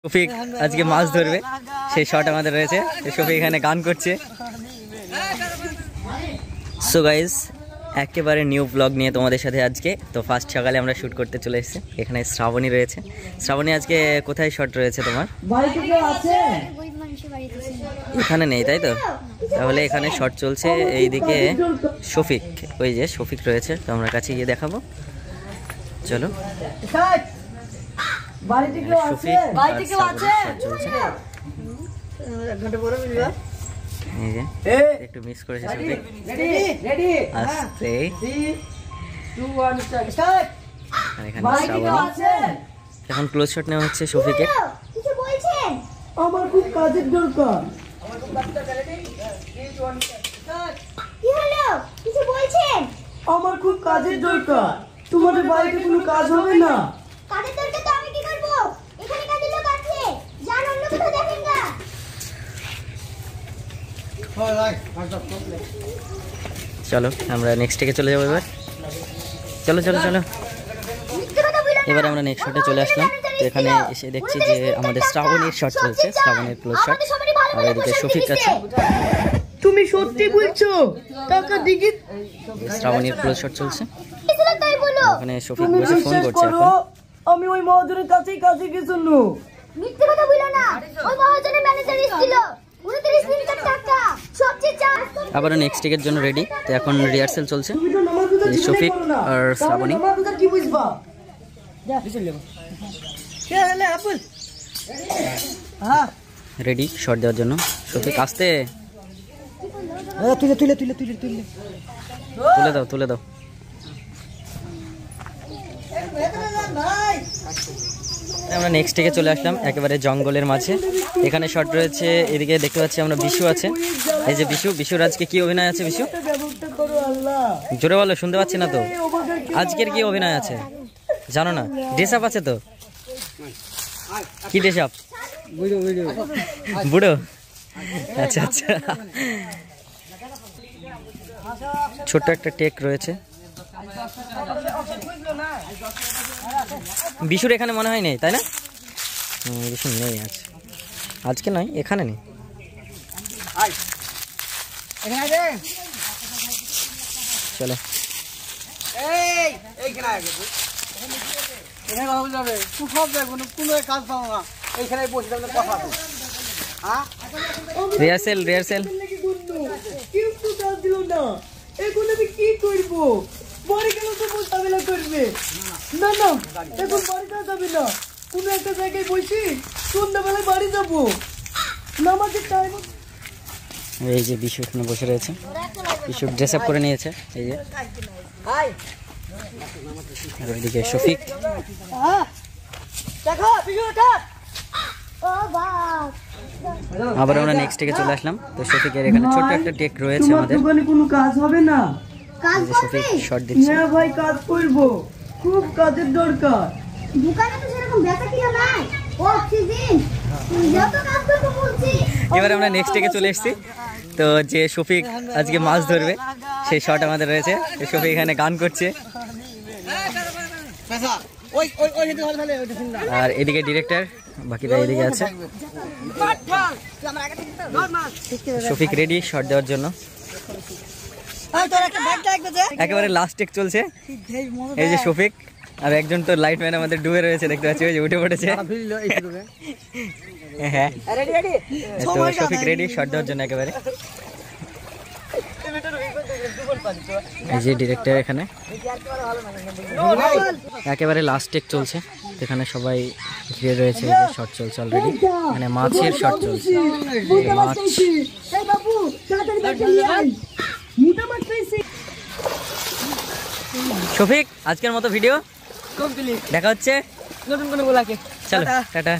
শফিক আজকে মাছ ধরবে, সেই শট আমাদের রয়েছে। শফিক এখানে গান করছে। সো গাইজ, একেবারে নিউ ব্লগ নিয়ে তোমাদের সাথে আজকে। তো ফার্স্ট সকালে আমরা শ্যুট করতে চলে এসেছি। এখানে শ্রাবণী রয়েছে। শ্রাবণী, আজকে কোথায় শট রয়েছে তোমার? এখানে নেই, তাই তো? তাহলে এখানে শট চলছে। এইদিকে শফিক, ওই যে শফিক রয়েছে, তো আমরা কাছে গিয়ে দেখাবো। চলো। একটু মিস করেছে শফিক। আস্তে এখন ক্লোজ শট নেওয়া হচ্ছে শফিকের। আমার খুব কাজের দরকার। আমার খুব কাজের দরকার। তোমাদের বাড়িতে কোনো কাজ হবে না? কাজের দরকার তো আমি কি করব? এখানে কাজের লোক আছে, যান অন্য কোথাও দেখেন না। চলো আমরা নেক্সট থেকে চলে যাবো এবার। চলো চলো চলো, এবার আমরা নেক্সট শটে চলে আসলাম। তো এখানে এসে দেখছি যে আমাদের শ্রাবণীর শট চলছে, শ্রাবণীর ক্লোজ শট। আর এদিকে শফিক আছে। তুমি সত্যি বলছো? টাকা দিগি। শ্রাবণীর ক্লোজ শট চলছে। ওখানে শফিক বসে ফোন করছে এখন। আমি ওই মহাজনের কাছেই কাজে গেছিল। মিথ্যে কথা বলো না। ওই মহাজনের ম্যানেজার এসেছিল। 29 মিনিটের টাকা সবচেয়ে চার্জ। আবার নেক্সট টিকের জন্য রেডি। তো এখন রিহার্সাল চলছে। শফিক আর শ্রাবণী কি বুঝবা? রেডি শট দেওয়ার জন্য। শফিক আসতে তুলে তুলে তুলে তুলে তুলে তুলে দাও, তুলে দাও। আমরা নেক্সট থেকে চলে আসলাম একেবারে জঙ্গলের মাঝে। এখানে শট রয়েছে। এদিকে দেখতে পাচ্ছি আমরা বিশু আছে। এই যে বিশু, বিশুর আজকে কি অভিনয় আছে? বিশু জোরে বলো, শুনতে পাচ্ছি না তো। আজকের কি অভিনয় আছে জানো না? ড্রেস আপ আছে তো? কি ড্রেস আপ? বুড়ো? আচ্ছা আচ্ছা। ছোট্ট একটা টেক রয়েছে। বিশুর এখানে মনে হয় নেই, তাই না? বিশু নেই আছে আজকে, নয় এখানে নেই। চলো রিহার্সেল রিহার্সেল। কিন্তু কাজ দিল না। এখন আমি কি করবো? বাড়ি গেলে তো মোকাবিলা করবে। না না, এখন বাড়ি যাওয়া যাবে না। কোনো একটা জায়গায় বসি, সন্ধ্যাবেলায় বাড়ি যাবো। নামাজের টাইম। এই যে বিশু এখানে বসে রয়েছে। বিশু ড্রেস আপ করে নিয়েছে। এই যে আর ওইদিকে শফিক। আবার আমরা নেক্সট থেকে চলে আসলাম। তো শফিকের এখানে ছোট্ট একটা টেক রয়েছে আমাদের। দোকানে কোনো কাজ হবে না? কাজ শফিক শট দিচ্ছে। হ্যাঁ ভাই, কাজ করবো, খুব কাজের দরকার। দোকানে তো সেরকম বেচা কিনা নাই। অক্সিজেন যত কাজ করতে বলছি। এবার আমরা নেক্সট থেকে চলে এসেছি। তো যে শফিক আজকে মাছ ধরবে, সেই শট আমাদের রয়েছে। শফিক এখানে গান করছে। আর এদিকে ডিরেক্টর, বাকিরা এদিকে আছে। শফিক রেডি শট দেওয়ার জন্য। একেবারে লাস্ট টেক চলছে। এই যে শফিক আর একজন তো লাইট ম্যান আমাদের ডুবে রয়েছে, দেখতে পাচ্ছি ওই যে উঠে পড়েছে। হ্যাঁ, তো শফিক রেডি শট দেওয়ার জন্য একেবারে। এই যে ডিরেক্টর এখানে একেবারে লাস্ট টেক চলছে। এখানে সবাই ঘিরে রয়েছে, শট চলছে অলরেডি। মানে মাছের শট চলছে। মাছ শফিক আজকের মতো ভিডিও দেখা হচ্ছে নতুন কোনো ব্লগে। চলো টাটা।